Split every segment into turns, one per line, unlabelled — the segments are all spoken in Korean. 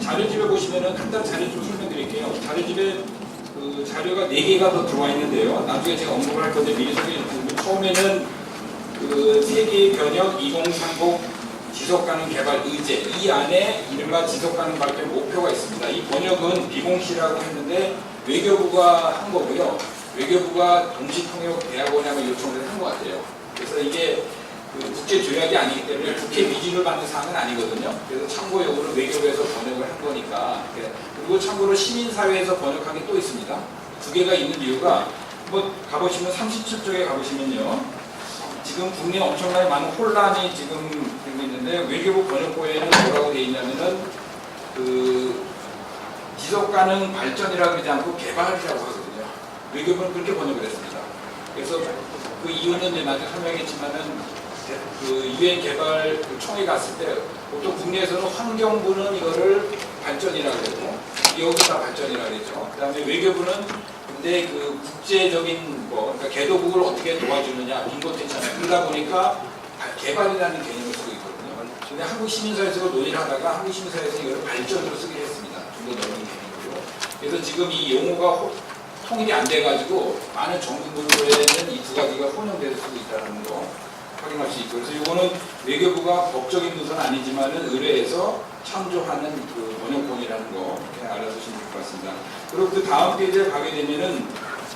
자료집에 보시면은 간단 자료 좀 설명드릴게요. 자료집에 그 자료가 4개가 더 들어와 있는데요. 나중에 제가 언급을 할 건데 미리 소개해드리면 처음에는 그 세계의 변혁 2030 지속가능 개발 의제 이 안에 이른바 지속가능 발전 목표가 있습니다. 이 번역은 비공시라고 했는데 외교부가 한 거고요. 외교부가 동시통역대학원에 요청을 한 것 같아요. 그래서 이게 그 국제 조약이 아니기 때문에 국회 미준을 받는 사항은 아니거든요. 그래서 참고용으로 외교부에서 번역을 한 거니까. 그리고 참고로 시민사회에서 번역한 게 또 있습니다. 2개가 있는 이유가 뭐 가보시면 37쪽에 가보시면요. 지금 국내에 엄청나게 많은 혼란이 지금 되고 있는데 외교부 번역본에는 뭐라고 되어 있냐면은 그 지속가능 발전이라고 그러지 않고 개발이라고 하거든요. 외교부는 그렇게 번역을 했습니다. 그래서 그 이유는 이제 나중에 설명했지만은 그 유엔 개발 그 총회 갔을 때 보통 국내에서는 환경부는 이거를 발전이라고 그러고 여기서 다 발전이라고 그랬죠. 그 다음에 외교부는 근데 그 국제적인 뭐 그러니까 개도국을 어떻게 도와주느냐 빈곤했잖아요. 그러다 보니까 개발이라는 개념을 쓰고 있거든요. 근데 한국 시민사회에서 논의를 하다가 한국 시민사회에서 이걸 발전으로 쓰기로 했습니다. 좀 더 넓은 개념으로. 그래서 지금 이 용어가 통일이 안 돼가지고 많은 정부 문서에는 이 2가지가 혼용돼서 쓰고 있다는 거 확인할 수 있고, 그래서 이거는 외교부가 법적인 문서는 아니지만은 의뢰해서 참조하는 그 번역본이라는 거 이렇게 알아두시면 될 것 같습니다. 그리고 그 다음 페이지에 가게 되면은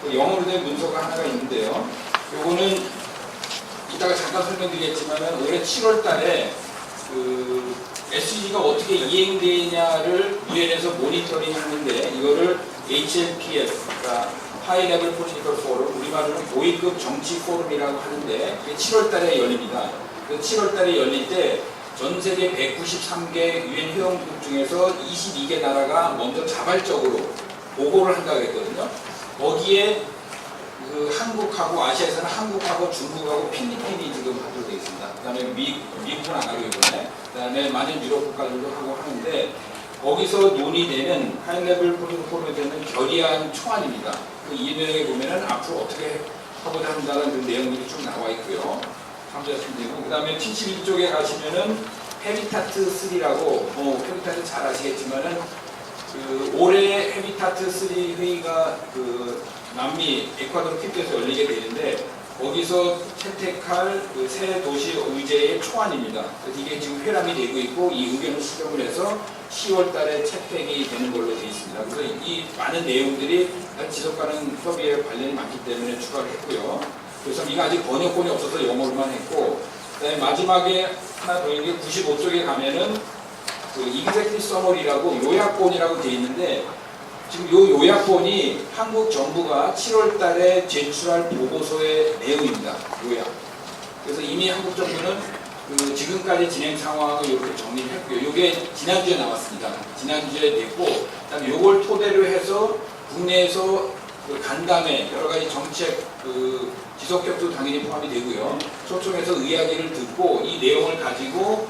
그 영어로 된 문서가 하나가 있는데요. 요거는 이따가 잠깐 설명드리겠지만은 올해 7월 달에 그 SDG가 어떻게 이행되냐를 유엔에서 모니터링 하는데 이거를 HLPF, 그러니까 하이 레벨 포리티컬 포럼, 우리말로는 고위급 정치 포럼이라고 하는데 그게 7월 달에 열립니다. 그 7월 달에 열릴 때 전 세계 193개 유엔 회원국 중에서 22개 나라가 먼저 자발적으로 보고를 한다고 했거든요. 거기에 그 한국하고 아시아에서는 한국하고 중국하고 필리핀이 지금 합류되어 있습니다. 그 다음에 미국은 안 하고 이번에 그 다음에 많은 유럽 국가들도 하고 하는데 거기서 논의되는 하이레벨 포럼에 되는 결의안 초안입니다. 그 이내용에 보면은 앞으로 어떻게 하고자 한다는 그 내용들이 쭉 나와 있고요. 참조하시면 되고, 그 다음에 71쪽에 가시면은 헤비타트 3라고, 헤비타트 잘 아시겠지만은 그 올해 헤비타트 3 회의가 그 남미 에콰도르 퀴토에서 열리게 되는데 거기서 채택할 그 새 도시 의제의 초안입니다. 그래서 이게 지금 회람이 되고 있고 이 의견을 수정을 해서 10월 달에 채택이 되는 걸로 되어 있습니다. 그래서 이 많은 내용들이 지속가능 협의에 관련이 많기 때문에 추가를 했고요. 그래서 이거 아직 번역본이 없어서 영어로만 했고, 그다음에 마지막에 하나 더 있는 게 95쪽에 가면은 그 Executive Summary라고 요약본이라고 되어 있는데 지금 요 요약본이 한국 정부가 7월 달에 제출할 보고서의 내용입니다. 요약. 그래서 이미 한국 정부는 그 지금까지 진행 상황을 이렇게 정리를 했고요. 이게 지난주에 나왔습니다. 지난주에 됐고, 그다음에 요걸 토대로 해서 국내에서 그 간담회 여러 가지 정책 그 지속협도 당연히 포함이 되고요. 초청해서 이야기를 듣고 이 내용을 가지고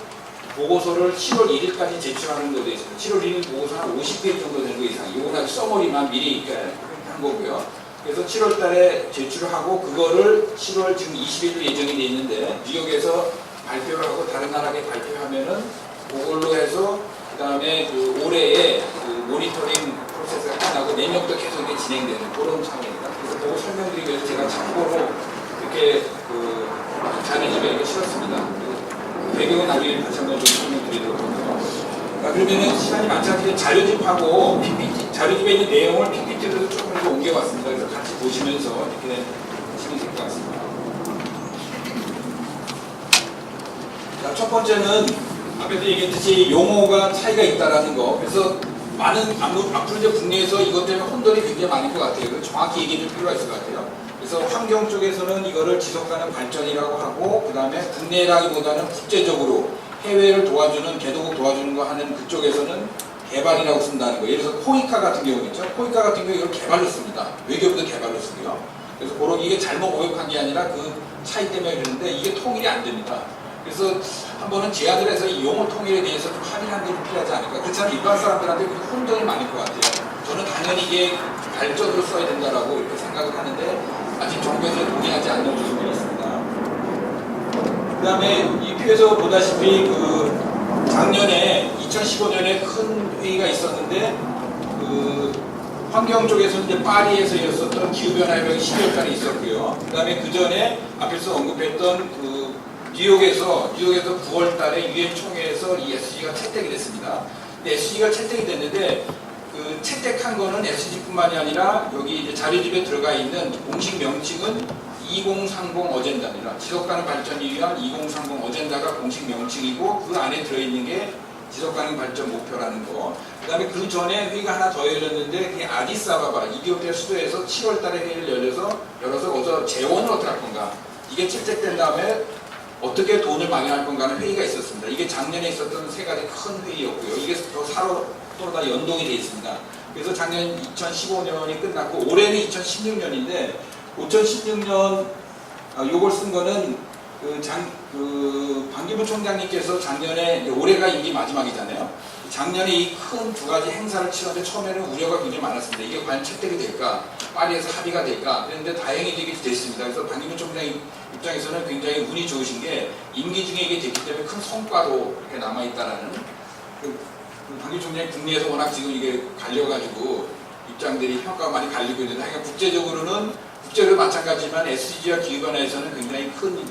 보고서를 7월 1일까지 제출하는 걸로 되어 있습니다. 7월 1일 보고서 한 50페이지 정도 되는 거 이상. 이거는 서머리만 미리 한 거고요. 그래서 7월 달에 제출을 하고 그거를 7월 지금 20일로 예정이 되어 있는데 뉴욕에서 발표를 하고 다른 나라에 발표하면은 그걸로 해서 그 다음에 그 올해의 그 모니터링 프로세스가 끝나고 내년부터 계속 이게 진행되는 그런 상황입니다. 그래서 그거 설명드리기 위해서 제가 참고로 이렇게 그 자료집에 이렇게 실었습니다. 배경은 나중에 다시 한번 좀 설명드리도록 하고요. 그러면은 시간이 많지 않게 자료집하고 PPT, 자료집에 있는 내용을 PPT로 조금 더 옮겨봤습니다. 그래서 같이 보시면서 이렇게 하시면 될 것 같습니다. 자, 첫 번째는 앞에서 얘기했듯이 용어가 차이가 있다라는 거. 그래서 많은 앞으로 이제 국내에서 이것 때문에 혼돈이 굉장히 많을 것 같아요. 그래서 정확히 얘기해 줄 필요가 있을 것 같아요. 그래서 환경 쪽에서는 이거를 지속가능 발전이라고 하고, 그 다음에 국내라기보다는 국제적으로 해외를 도와주는, 개도국 도와주는 거 하는 그쪽에서는 개발이라고 쓴다는 거예요. 예를 들어서 코이카 같은 경우 있죠. 코이카 같은 경우 이걸 개발로 씁니다. 외교부도 개발로 쓰고요. 그래서 그런 이게 잘못 오역한 게 아니라 그 차이 때문에 그러는데 이게 통일이 안 됩니다. 그래서 한 번은 제안을 해서 이 용어 통일에 대해서 좀 합의하는 게 필요하지 않을까. 그렇지만 일반 사람들한테 혼돈이 많을 것 같아요. 저는 당연히 이게 발전으로 써야 된다라고 이렇게 생각을 하는데 아직 정부에서 동의하지 않는 부분이 있습니다. 그 다음에 이 표에서 보다시피 그 작년에 2015년에 큰 회의가 있었는데 환경 쪽에서 이제 파리에서 있었던 기후변화협약이 12월달에 있었고요. 그 다음에 그 전에 앞에서 언급했던 뉴욕에서 9월달에 유엔 총회에서 이 SDG가 채택이 됐습니다. 근데 SDG가 채택이 됐는데 채택한 거는 SDG뿐만이 아니라 여기 이제 자료집에 들어가 있는 공식 명칭은 2030 어젠다입니다. 지속가능 발전을 위한 2030 어젠다가 공식 명칭이고 그 안에 들어있는 게 지속가능 발전 목표라는 거. 그 다음에 그 전에 회의가 하나 더 열렸는데 그게 아디스아바바 이디오피아 수도에서 7월달에 회의를 열어서 거기서 재원을 어떻게 할 건가. 이게 채택된 다음에 어떻게 돈을 마련할 건가는 회의가 있었습니다. 이게 작년에 있었던 세 가지 큰 회의였고요. 이게 더 서로 다 연동이 되어 있습니다. 그래서 작년 2015년이 끝났고 올해는 2016년인데 2016년 요걸 쓴 거는 반기문 총장님께서 작년에 올해가 임기 마지막이잖아요. 작년에 이 큰 두 가지 행사를 치렀는데 처음에는 우려가 굉장히 많았습니다. 이게 과연 채택이 될까? 파리에서 합의가 될까? 그런데 다행히 이게 됐습니다. 그래서 반기문 총장 입장에서는 굉장히 운이 좋으신 게 임기 중에 이게 됐기 때문에 큰 성과도 이렇게 남아있다라는 반기문 총장이 국내에서 워낙 지금 이게 갈려가지고 입장들이 평가가 많이 갈리고 있는데 하여간 국제적으로 마찬가지지만 SDG와 기후변화에서는 굉장히 큰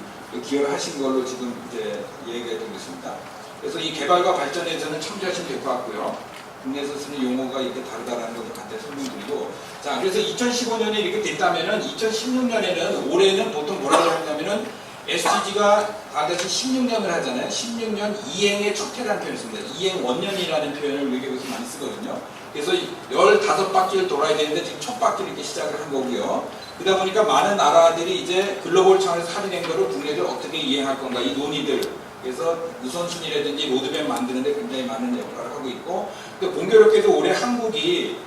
기여를 하신 걸로 지금 이제 얘기가 되고 있습니다. 그래서 이 개발과 발전에서는 참조하시면 될 것 같고요. 국내에서 쓰는 용어가 이렇게 다르다는 것을 간단히 설명드리고, 자, 그래서 2015년에 이렇게 됐다면은 2016년에는 올해는 보통 뭐라고 하냐면은 SDG가 다같이 16년을 하잖아요. 16년 이행의 첫 해라는 표현을 씁니다. 이행 원년이라는 표현을 외교에서 많이 쓰거든요. 그래서 15바퀴를 돌아야 되는데 지금 첫 바퀴를 이렇게 시작을 한 거고요. 그러다 보니까 많은 나라들이 이제 글로벌 차원에서 합의된 거를 국내적으로 어떻게 이행할 건가, 이 논의들. 그래서 우선순위라든지 로드맵 만드는데 굉장히 많은 역할을 하고 있고, 공교롭게도 올해 한국이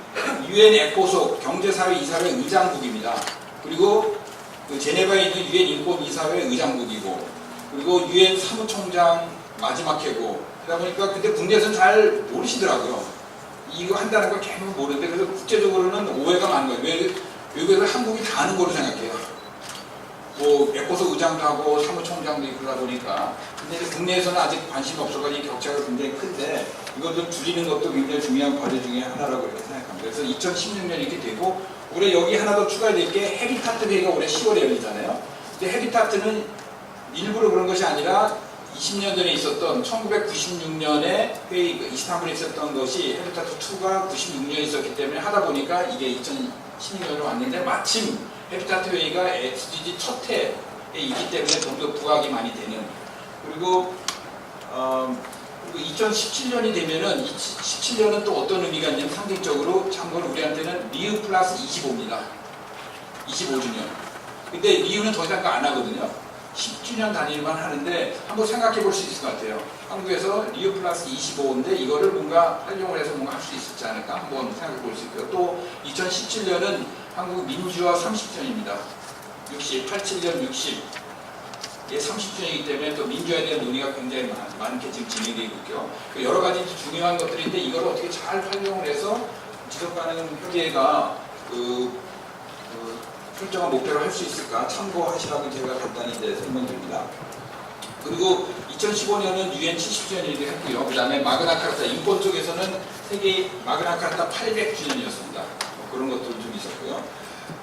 UN 에코속 경제사회 이사회 의장국입니다. 그리고 제네바에 있는 UN 인권이사회 의장국이고, 그리고 UN 사무총장 마지막 해고. 그러다 보니까 근데 국내에서는 잘 모르시더라고요. 이거 한다는 걸 계속 모르는데, 그래서 국제적으로는 오해가 많은 거예요. 왜 외국에서 한국이 다 아는 거로 생각해요. 뭐 에코소 의장도 하고 사무총장도 있고 그러다 보니까. 근데 국내에서는 아직 관심이 없어가지고 격차가 굉장히 큰데 이걸 좀 줄이는 것도 굉장히 중요한 과제 중에 하나라고 이렇게 생각합니다. 그래서 2016년 이렇게 되고 올해 여기 하나 더 추가될 게 헤비타트 회의가 올해 10월에 열리잖아요. 근데 헤비타트는 일부러 그런 것이 아니라 20년 전에 있었던 1996년에 회의, 이스탄불에 있었던 것이 헤비타트 2가 96년에 있었기 때문에 하다 보니까 이게 2016년으로 왔는데 마침 헤비타트 회의가 SDG 첫 해에 있기 때문에 좀 더 부각이 많이 되는. 그리고 2017년이 되면은 17년은 또 어떤 의미가 있냐면 상징적으로 참고로 우리한테는 리우 플러스 25입니다. 25주년. 근데 리우는 더 이상 안 하거든요. 10주년 단위만 하는데 한번 생각해 볼 수 있을 것 같아요. 한국에서 리우 플러스 25인데 이거를 뭔가 활용을 해서 뭔가 할 수 있었지 않을까 한번 생각해 볼 수 있고요. 또 2017년은 한국 민주화 30주년입니다. 87년 60. 예, 30주년이기 때문에 또 민주화에 대한 논의가 굉장히 많게 지금 진행되고 있고요. 여러 가지 중요한 것들인데 이걸 어떻게 잘 활용을 해서 지속가능 협의회가 설정한 목표를 할 수 있을까 참고하시라고 제가 간단히 이제 설명드립니다. 그리고 2015년은 유엔 70주년이기도 했고요. 그 다음에 마그나카타 인권 쪽에서는 세계 마그나카타 800주년이었습니다. 그런 것도 좀 있었고요.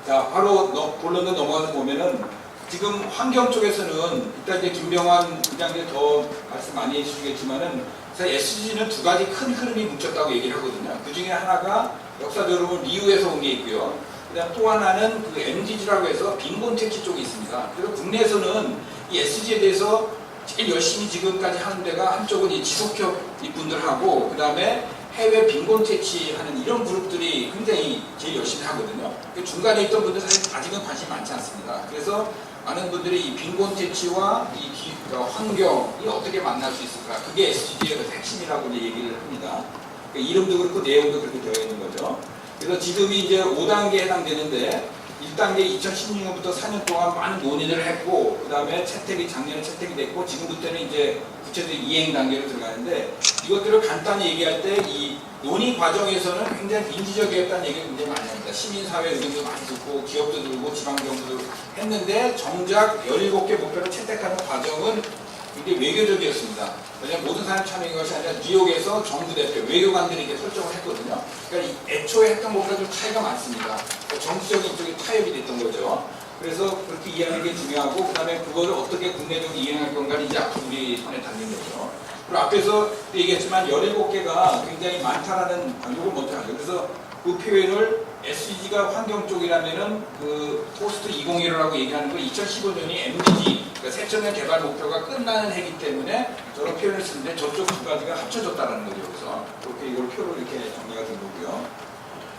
자, 바로 본론으로 넘어가서 보면은 지금 환경 쪽에서는 이따 이제 김병환 부장님 더 말씀 많이 해주시겠지만은 SDG는 두 가지 큰 흐름이 뭉쳤다고 얘기를 하거든요. 그 중에 하나가 역사적으로 리우에서 온 게 있고요. 그다음 또 하나는 그 MDG라고 해서 빈곤 퇴치 쪽이 있습니다. 그래서 국내에서는 이 SDG에 대해서 제일 열심히 지금까지 하는 데가 한쪽은 이 지속협 분들하고 그 다음에 해외 빈곤 퇴치하는 이런 그룹들이 굉장히 제일 열심히 하거든요. 그 중간에 있던 분들 사실 아직은 관심이 많지 않습니다. 그래서 많은 분들이 이 빈곤 퇴치와 이 환경이 어떻게 만날 수 있을까? 그게 SDG의 핵심이라고 이제 얘기를 합니다. 그러니까 이름도 그렇고 내용도 그렇게 되어 있는 거죠. 그래서 지금이 이제 5단계에 해당되는데 1단계 2016년부터 4년 동안 많은 논의를 했고 그 다음에 작년에 채택이 됐고 지금부터는 이제 구체적인 이행 단계로 들어가는데 이것들을 간단히 얘기할 때 이 논의 과정에서는 굉장히 민주적이었다는 얘기를 굉장히 많이 합니다. 시민사회 의견도 많이 듣고 기업도 들고 지방정부도 했는데 정작 17개 목표를 채택하는 과정은 굉장히 외교적이었습니다. 왜냐하면 모든 사람이 참여한 것이 아니라 뉴욕에서 정부 대표, 외교관들이 이렇게 설정을 했거든요. 그러니까 애초에 했던 것보다 좀 차이가 많습니다. 그러니까 정치적인 쪽에 타협이 됐던 거죠. 그래서 그렇게 이해하는 게 중요하고, 그 다음에 그거를 어떻게 국내적으로 이행할 건가는 이제 앞으로 우리 손에 달린 거죠. 그리고 앞에서 얘기했지만 17개가 굉장히 많다라는 방법을 먼저 하죠. 그래서 그 표현을 SDG가 환경 쪽이라면은 그 포스트 2015라고 얘기하는 거 2015년이 MDG, 그러니까 새천년 개발 목표가 끝나는 해기 때문에 저런 표현을 쓰는데 저쪽 두 가지가 합쳐졌다는 거죠. 그래서 그렇게 이걸 표로 이렇게 정리가 된 거고요.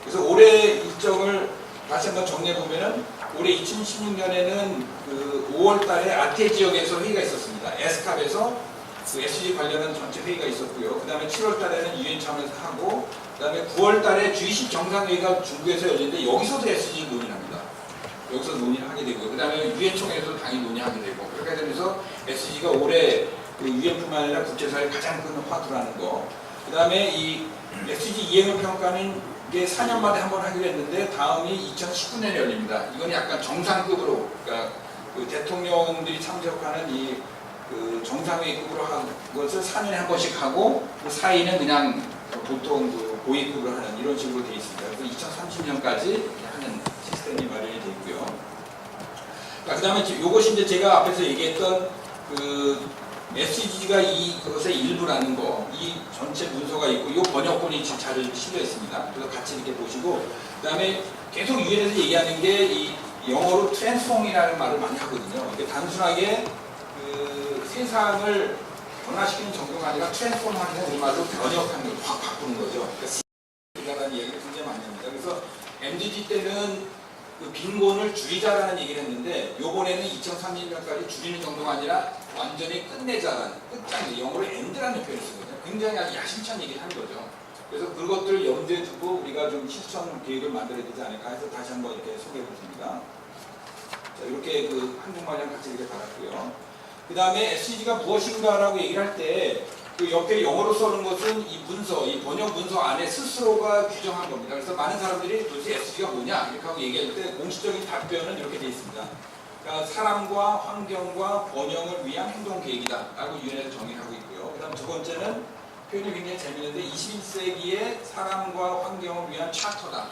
그래서 올해 일정을 다시 한번 정리해 보면은 올해 2016년에는 그 5월 달에 아태 지역에서 회의가 있었습니다. 에스캅에서 그 SDG 관련한 전체 회의가 있었고요. 그 다음에 7월 달에는 유엔 차원에서 하고, 그 다음에 9월 달에 G20 정상회의가 중국에서 열리는데 여기서도 SDG 논의를 합니다. 여기서 논의를 하게 되고요. 그 다음에 유엔 총회에서 당연히 논의하게 되고, 그렇게 되면서 SDG가 올해 그 유엔뿐만 아니라 국제사회의 가장 큰 화두라는 거. 그 다음에 이 SDG 이행을 평가하는 게 4년마다 한 번 하기로 했는데 다음이 2019년에 열립니다. 이건 약간 정상급으로, 그러니까 그 대통령들이 참석하는 그 정상회의급으로 한 것을 4년에 한 번씩 하고, 그 사이는 그냥 보통 그 고위급으로 하는 이런 식으로 되어 있습니다. 그래서 2030년까지 하는 시스템이 마련이 되어 있고요. 그 다음에 이것이 이제 제가 앞에서 얘기했던 그 SDG가 그것의 일부라는 거, 이 전체 문서가 있고, 이 번역본이 지금 잘 실려 있습니다. 그래서 같이 이렇게 보시고, 그 다음에 계속 유엔에서 얘기하는 게 이 영어로 트랜스폼이라는 말을 많이 하거든요. 이게 단순하게 그 세상을 변화시키는 정도가 아니라 트랜스폼하는 우리말로 변혁하는 걸 확 바꾸는 거죠. 그러니까 라는 얘기를 굉장히 많이 합니다. 그래서 MDG 때는 그 빈곤을 줄이자라는 얘기를 했는데, 요번에는 2030년까지 줄이는 정도가 아니라 완전히 끝내자라는, 끝장이 영어로 end라는 표현을 쓰거든요. 굉장히 아주 야심찬 얘기를 하는 거죠. 그래서 그것들을 염두에 두고 우리가 좀 실천 계획을 만들어야 되지 않을까 해서 다시 한번 이렇게 소개해 보십니다. 자, 이렇게 그 한국말이랑 같이 이렇게 달았고요. 그 다음에 SDG가 무엇인가라고 얘기를 할 때, 그 옆에 영어로 써는 것은 이 문서, 이 번역 문서 안에 스스로가 규정한 겁니다. 그래서 많은 사람들이 도대체 SDG가 뭐냐? 이렇게 하고 얘기할 때 공식적인 답변은 이렇게 되어 있습니다. 그러니까 사람과 환경과 번영을 위한 행동 계획이다 라고 유엔에서 정의를 하고 있고요. 그 다음 두 번째는 표현이 굉장히 재밌는데, 21세기의 사람과 환경을 위한 차터다.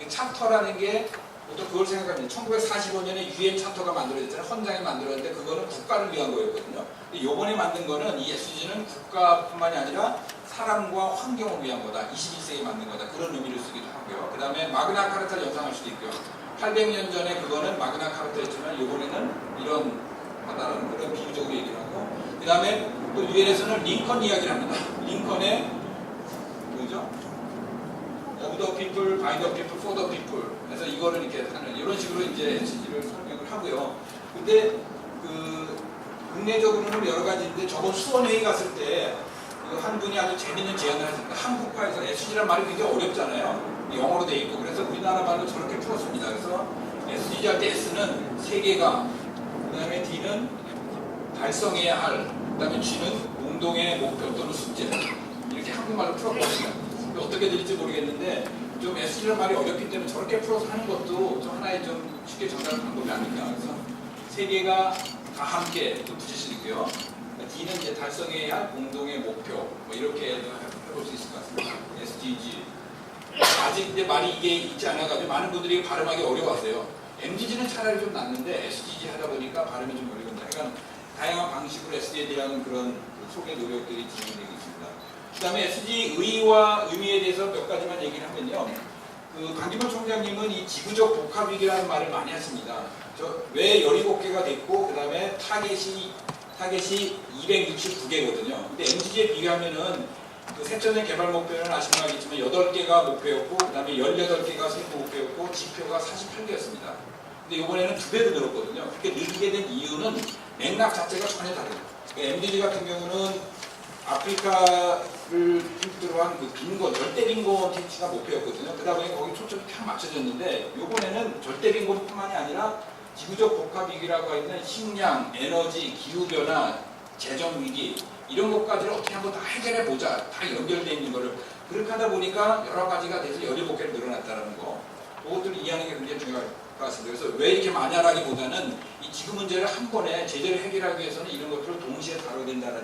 차터라는 게 보통 그걸 생각합니다. 1945년에 유엔 차터가 만들어졌잖아요. 헌장이 만들어졌는데 그거는 국가를 위한 거였거든요. 이번에 만든 거는 이 SDG는 국가뿐만이 아니라 사람과 환경을 위한 거다. 21세기에 만든 거다. 그런 의미를 쓰기도 하고요. 그 다음에 마그나 카르타를 연상할 수도 있고요. 800년 전에 그거는 마그나 카르타였지만 이번에는 이런 하다라는 그런 비유적으로 얘기를 하고, 그 다음에 또 유엔에서는 링컨 이야기를 합니다. 링컨의 뭐죠? Of the people, by the people, for the people. 그래서 이거를 이렇게 하는 이런 식으로 이제 SDG를 설명을 하고요. 근데 그 국내적으로는 여러 가지인데, 저번 수원 회의 갔을 때 한 분이 아주 재밌는 제안을 하셨습니다. 한국화에서 SDG란 말이 굉장히 어렵잖아요. 영어로 돼 있고. 그래서 우리나라 말로 저렇게 풀었습니다. 그래서 SDG 할 때 S는 세계가, 그 다음에 D는 달성해야 할, 그 다음에 G는 공동의 목표 또는 숙제, 이렇게 한국말로 풀었거든요. 어떻게 될지 모르겠는데 좀 SDG란 말이 어렵기 때문에 저렇게 풀어서 하는 것도 좀 하나의 좀 쉽게 전달하는 방법이 아닌가. 그래서 세계가 다 함께 또 붙이시고요. D는 이제 달성해야 할 공동의 목표, 뭐 이렇게 해볼 수 있을 것 같습니다. SDG. 아직 이제 말이 이게 있지 않아가지고 많은 분들이 발음하기 어려워하세요. MDG는 차라리 좀 낫는데 SDG 하다 보니까 발음이 좀 어려운데, 그러니까 다양한 방식으로 SDG에 대한 그런 소개 노력들이 진행되고 있습니다. 그 다음에 SDG 의의와 의미에 대해서 몇 가지만 얘기를 하면요. 그 강기범 총장님은 이 지구적 복합위기라는 말을 많이 하십니다. 왜 17개가 됐고, 그 다음에 타겟이 269개거든요. 근데 MDG에 비교하면은 그 새천년 개발 목표는 아시면 알겠지만 8개가 목표였고, 그 다음에 18개가 세부 목표였고, 지표가 48개였습니다. 근데 이번에는 2배로 늘었거든요. 그렇게 늘게 된 이유는 맥락 자체가 전혀 다르죠. MDG 같은 경우는 아프리카를 필두로 한 그 빈곤, 절대 빈곤 퇴치가 목표였거든요. 그러다 보니 거기 초점이 탁 맞춰졌는데, 이번에는 절대 빈곤뿐만이 아니라 지구적 복합 위기라고 있는 식량, 에너지, 기후 변화, 재정 위기, 이런 것까지를 어떻게 한번 다 해결해 보자. 다 연결되어 있는 거를 그렇게 하다 보니까 여러 가지가 돼서 17개로 늘어났다는 거. 그것들을 이해하는 게 굉장히 중요할 것 같습니다. 그래서 왜 이렇게 많냐라기보다는 이 지구 문제를 한 번에 제대로 해결하기 위해서는 이런 것들을 동시에 다뤄야 된다는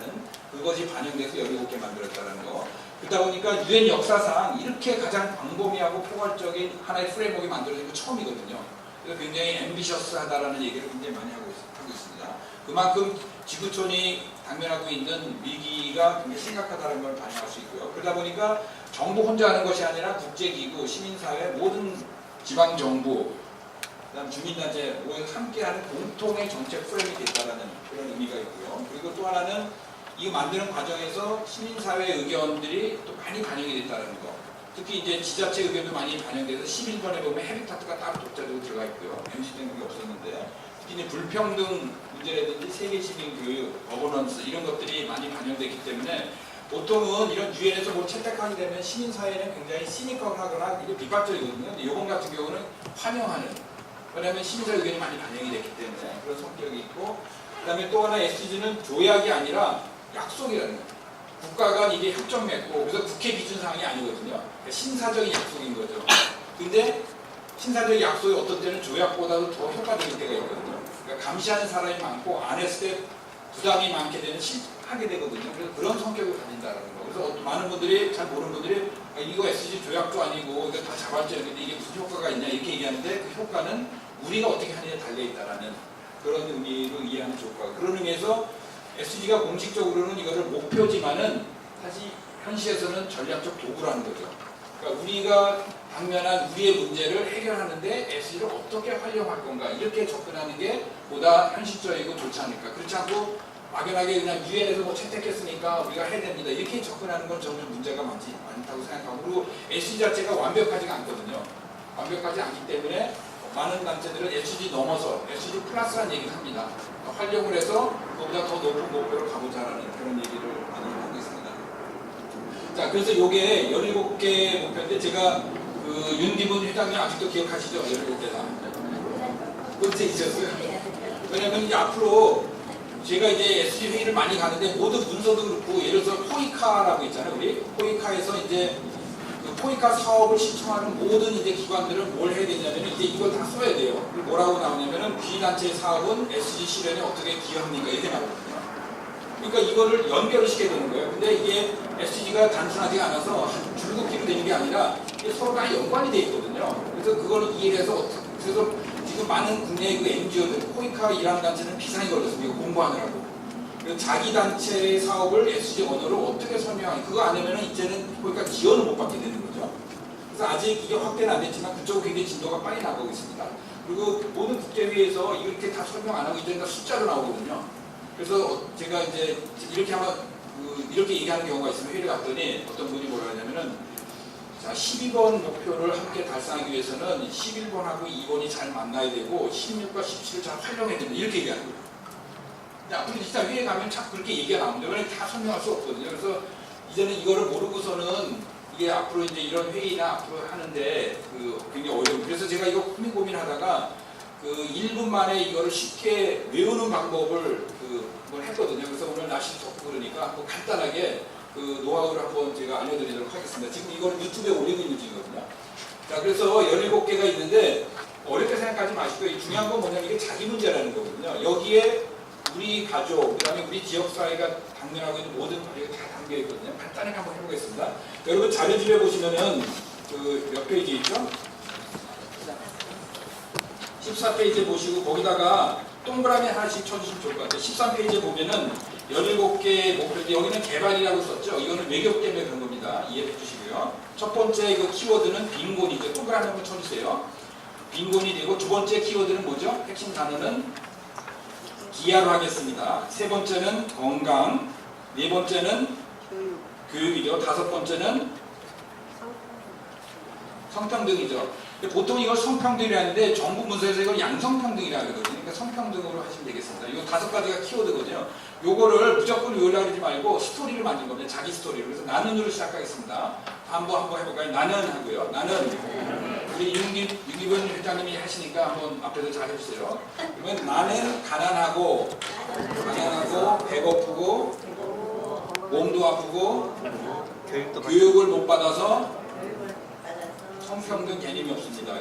그것이 반영돼서 17개 만들었다는 거. 그러다 보니까 유엔 역사상 이렇게 가장 광범위하고 포괄적인 하나의 프레임워크가 만들어진 거 처음이거든요. 그래서 굉장히 앰비셔스하다라는 얘기를 굉장히 많이 하고 있습니다. 그만큼 지구촌이 당면하고 있는 위기가 굉장히 심각하다는 걸 반영할 수 있고요. 그러다 보니까 정부 혼자 하는 것이 아니라 국제기구, 시민사회, 모든 지방정부, 그다음 주민단체 모여서 함께하는 공통의 정책 프레임이 됐다는 그런 의미가 있고요. 그리고 또 하나는 이거 만드는 과정에서 시민사회 의견들이 또 많이 반영이 됐다는 거. 특히 이제 지자체 의견도 많이 반영돼서 11번에 보면 헤비타트가 따로 독자적으로 들어가 있고요. MC 등급이 없었는데 특히 이제 불평등 문제라든지 세계 시민 교육, 거버넌스 이런 것들이 많이 반영됐기 때문에 보통은 이런 유엔에서 뭘 채택하게 되면 시민사회는 굉장히 시니컬하거나 이게 비판적이거든요. 근데 이번 같은 경우는 환영하는. 왜냐하면 시민사회 의견이 많이 반영이 됐기 때문에 그런 성격이 있고, 그 다음에 또 하나 SDG는 조약이 아니라 약속이라는 거예요. 국가가 이게 협정 맺고, 그래서 국회 기준 사항이 아니거든요. 그러니까 신사적인 약속인 거죠. 근데 신사적인 약속이 어떤 때는 조약보다도 더 효과적인 때가 있거든요. 그러니까 감시하는 사람이 많고 안 했을 때 부담이 많게 되는 하게 되거든요. 그래서 그런 성격을 가진다는 거. 그래서 많은 분들이 잘 모르는 분들이 이거 SDG 조약도 아니고 이거 다 자발적인데 이게 무슨 효과가 있냐 이렇게 얘기하는데 그 효과는 우리가 어떻게 하느냐에 달려 있다라는 그런 의미로 이해하면 좋을 것 같아요. 그런 의미에서 SDG가 공식적으로는 이거를 목표지만은 사실 현실에서는 전략적 도구라는 거죠. 그러니까 우리가 당면한 우리의 문제를 해결하는데 SDG를 어떻게 활용할 건가 이렇게 접근하는 게 보다 현실적이고 좋지 않을까. 그렇지 않고 막연하게 그냥 유엔에서 뭐 채택했으니까 우리가 해야 됩니다. 이렇게 접근하는 건 저는 문제가 많다고 생각하고, 그리고 SDG 자체가 완벽하지가 않거든요. 완벽하지 않기 때문에 많은 단체들은 SDG 넘어서 SDG 플러스라는 얘기를 합니다. 활용을 해서 그보다 더 높은 목표를 가보자라는 그런 얘기를 많이 하고 있습니다. 자, 그래서 이게 17개 목표인데 제가 그 윤기문 회장님 아직도 기억하시죠? 17개다. 언제 있었어요? 왜냐면 이제 앞으로 제가 이제 SDG 회의를 많이 가는데 모든 문서도 그렇고, 예를 들어서 포이카라고 있잖아요. 우리 포이카에서 이제 그 포이카 사업을 신청하는 모든 이제 기관들은 뭘 해야 되냐면 이제 이걸 다 써야 돼요. 뭐라고 나오냐면은 비단체 사업은 SDG 실현에 어떻게 기여합니까? 이렇게 나오거든요. 그러니까 이거를 연결을 시켜야 되는 거예요. 근데 이게 SDG가 단순하지 않아서 줄긋기로 되는 게 아니라 이게 서로 다 연관이 돼 있거든요. 그래서 그거를 이해해서 그래서 지금 많은 국내 그 NGO들, 포이카 일하는 단체는 비상이 걸렸습니다. 이거 공부하느라고. 그래서 자기 단체 사업을 SDG 언어로 어떻게 설명하냐. 그거 안 하면은 이제는 포이카 지원을 못 받게 되는 거죠. 그래서 아직 이게 확대는 안 됐지만 그쪽은 굉장히 진도가 빨리 나가고 있습니다. 그리고 모든 국제회의에서 이렇게 다 설명 안 하고 이제는 다 숫자로 나오거든요. 그래서 제가 이제 이렇게 하면 이렇게 얘기하는 경우가 있으면 회의를 갔더니 어떤 분이 뭐라 하냐면은 자, 12번 목표를 함께 달성하기 위해서는 11번하고 2번이 잘 만나야 되고 16과 17을 잘 활용해야 된다. 이렇게 얘기하는 거예요. 근데 앞으로 진짜 회의에 가면 자꾸 그렇게 얘기가 나옵니다. 왜냐면 다 설명할 수 없거든요. 그래서 이제는 이거를 모르고서는 이게 앞으로 이제 이런 회의나 앞으로 하는데 굉장히 어려워요. 그래서 제가 이거 고민하다가 1분 만에 이거를 쉽게 외우는 방법을 뭘 했거든요. 그래서 오늘 날씨 덥고 그러니까 한번 간단하게 노하우를 한번 제가 알려드리도록 하겠습니다. 지금 이거를 유튜브에 올리고 있는 중이거든요. 자, 그래서 17개가 있는데 어렵게 생각하지 마시고 중요한 건 뭐냐면 이게 자기 문제라는 거거든요. 여기에 우리 가족, 그 다음에 우리 지역사회가 당면하고 있는 모든 관리가 다 담겨 있거든요. 간단하게 한번 해보겠습니다. 여러분 자료집에 보시면은 몇 페이지 있죠? 14페이지 보시고 거기다가 동그라미 하나씩 쳐주시면 좋을 것 같아요. 13페이지에 보면은 17개 목표인데 여기는 개발이라고 썼죠. 이거는 외교 때문에 그런 겁니다. 이해해 주시고요. 첫 번째 이거 키워드는 빈곤이죠. 동그라미 한번 쳐주세요. 빈곤이 되고 두 번째 키워드는 뭐죠? 핵심 단어는 기하로 하겠습니다. 세 번째는 건강, 네 번째는 교육이죠. 다섯 번째는 성평등이죠. 보통 이걸 성평등이라 하는데 정부 문서에서 이걸 양성평등이라 하거든요. 그러니까 성평등으로 하시면 되겠습니다. 이거 5가지가 키워드거든요. 요거를 무조건 외우려고 하지 말고 스토리를 만든 겁니다. 자기 스토리를. 그래서 나는으로 시작하겠습니다. 한번 해볼까요? 나는 하고요. 나는 우리 윤기분 회장님이 하시니까 한번 앞에서 잘 해주세요. 그러면 나는 가난하고 배고프고 몸도 아프고 교육을 못 받아서 성평등 개념이 없습니다.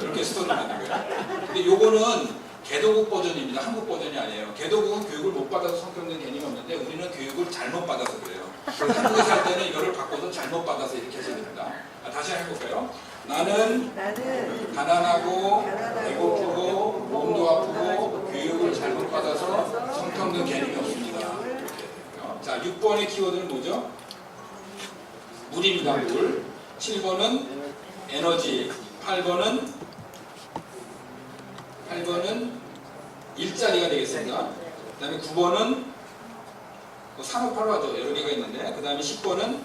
이렇게 스토리 만든 거예요. 근데 요거는 개도국 버전입니다. 한국 버전이 아니에요. 개도국은 교육을 못 받아서 성평등 개념이 없는데 우리는 교육을 잘못 받아서 그래요. 한국에 살 때는 이거를 바꿔서 잘못 받아서 이렇게 하셔야 됩니다. 다시 해볼까요? 나는 가난하고 배고프고 몸도 아프고 교육을 잘못 받아서 성평등 개념이 없습니다. 자, 6번의 키워드는 뭐죠? 물입니다. 물. 7번은 에너지. 8번은 일자리가 되겠습니다. 그 다음에 9번은 산업화로 하죠. 여러 개가 있는데 그 다음에 10번은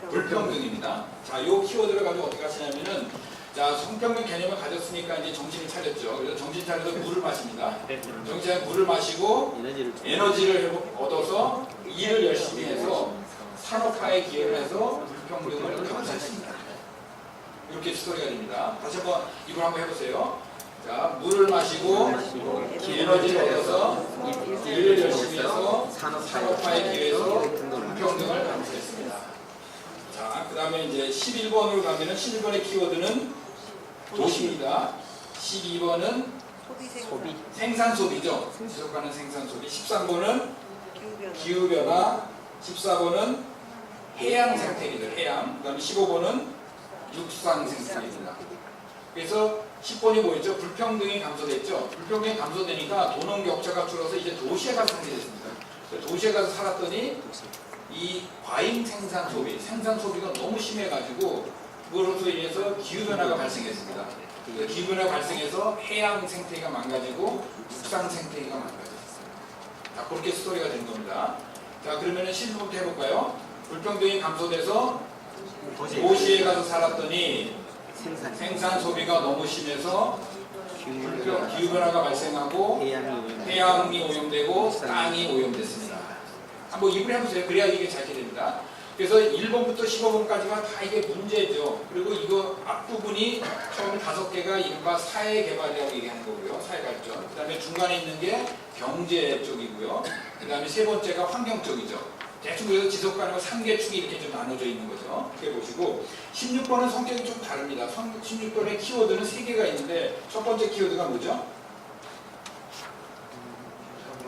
불평등입니다. 자, 요 키워드를 가지고 어떻게 하시냐면은 자, 성평등 개념을 가졌으니까 이제 정신을 차렸죠. 그래서 정신 차려서 물을 마십니다. 정신 차려 물을 마시고 에너지를 얻어서 일을 열심히 해서 산업화에 기여를 해서 불평등을 감수했습니다. 이렇게 스토리가 됩니다. 다시 한번 이걸 한번 해보세요. 자, 물을 마시고 에너지를 얻어서 일을 열심히 해서 산업화에 기여해서 불평등을 감수했습니다. 자, 그 다음에 이제 11번으로 가면은 11번의 키워드는 도시입니다. 12번은
소비.
생산 소비죠. 지속가능 생산 소비. 13번은 기후변화. 14번은 해양 생태계들, 해양. 그 다음에 15번은 육상 생태계입니다. 그래서 10번이 뭐였죠? 불평등이 감소됐죠. 불평등이 감소되니까 도농 격차가 줄어서 이제 도시에 가서 살게 됐습니다. 도시에 가서 살았더니 이 과잉 생산 소비, 생산 소비가 너무 심해가지고 그것으로 인해서 기후변화가 발생했습니다. 기후변화가 발생해서 해양 생태계가 망가지고 육상 생태계가 망가졌습니다. 자, 그렇게 스토리가 된 겁니다. 자, 그러면은 실무부터 해볼까요? 불평등이 감소돼서 도시에 가서 살았더니 생산 소비가 너무 심해서 기후변화가 발생하고 해양이 오염되고 땅이 오염됐습니다. 한번 입을 해보세요. 그래야 이게 잘 됩니다. 그래서 1번부터 15번까지가 다 이게 문제죠. 그리고 이거 앞부분이 처음 5개가 이른바 사회개발이라고 얘기하는 거고요. 사회발전. 그 다음에 중간에 있는 게 경제 쪽이고요. 그 다음에 세 번째가 환경 쪽이죠. 대충 그래서 지속가능한 3개 축이 이렇게 좀 나눠져 있는 거죠. 이렇게 보시고 16번은 성격이 좀 다릅니다. 16번의 키워드는 3개가 있는데 첫 번째 키워드가 뭐죠?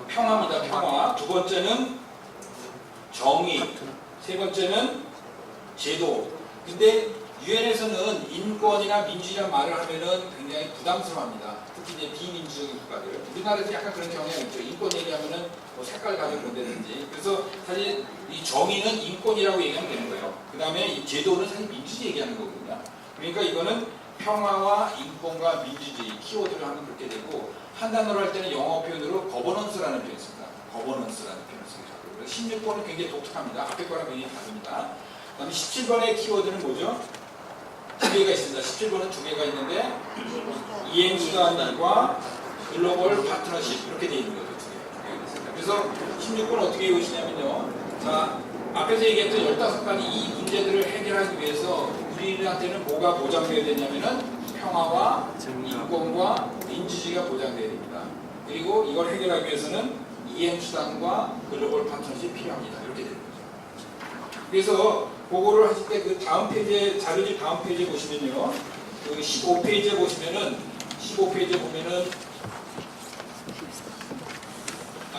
평화입니다. 평화. 두 번째는 정의. 세 번째는 제도. 근데 유엔에서는 인권이나 민주주의란 말을 하면은 굉장히 부담스러워합니다. 특히 이제 비민주적인 국가들. 우리나라에서 약간 그런 경향이 있죠. 인권 얘기하면은 뭐 색깔 가지고 그런다든지. 그래서 사실 이 정의는 인권이라고 얘기하면 되는 거예요. 그 다음에 이 제도는 사실 민주주의 얘기하는 거거든요. 그러니까 이거는 평화와 인권과 민주주의 키워드를 하면 그렇게 되고 한 단어로 할 때는 영어 표현으로 거버넌스라는 표현이 있습니다. 거버넌스라는 표현을 쓰죠. 16번은 굉장히 독특합니다. 앞에 거랑 굉장히 다릅니다. 그 다음에 17번의 키워드는 뭐죠? 2개가 있습니다. 17번은 2개가 있는데 이행수단과 글로벌 파트너십 이렇게 되어 있는 거죠. 2개가 있습니다. 그래서 16번 어떻게 외우시냐면요. 자, 앞에서 얘기했던 15가지 이 문제들을 해결하기 위해서 우리한테는 뭐가 보장되어야 되냐면은 평화와 인권과 민주주의가 보장되어야 됩니다. 그리고 이걸 해결하기 위해서는 이행수단과 글로벌 파트너십이 필요합니다. 이렇게 되는 거죠. 그래서 그거를 하실 때 그 다음 페이지에, 자료집 다음 페이지에 보시면요. 그 15페이지에 보시면은, 15페이지에 보면은,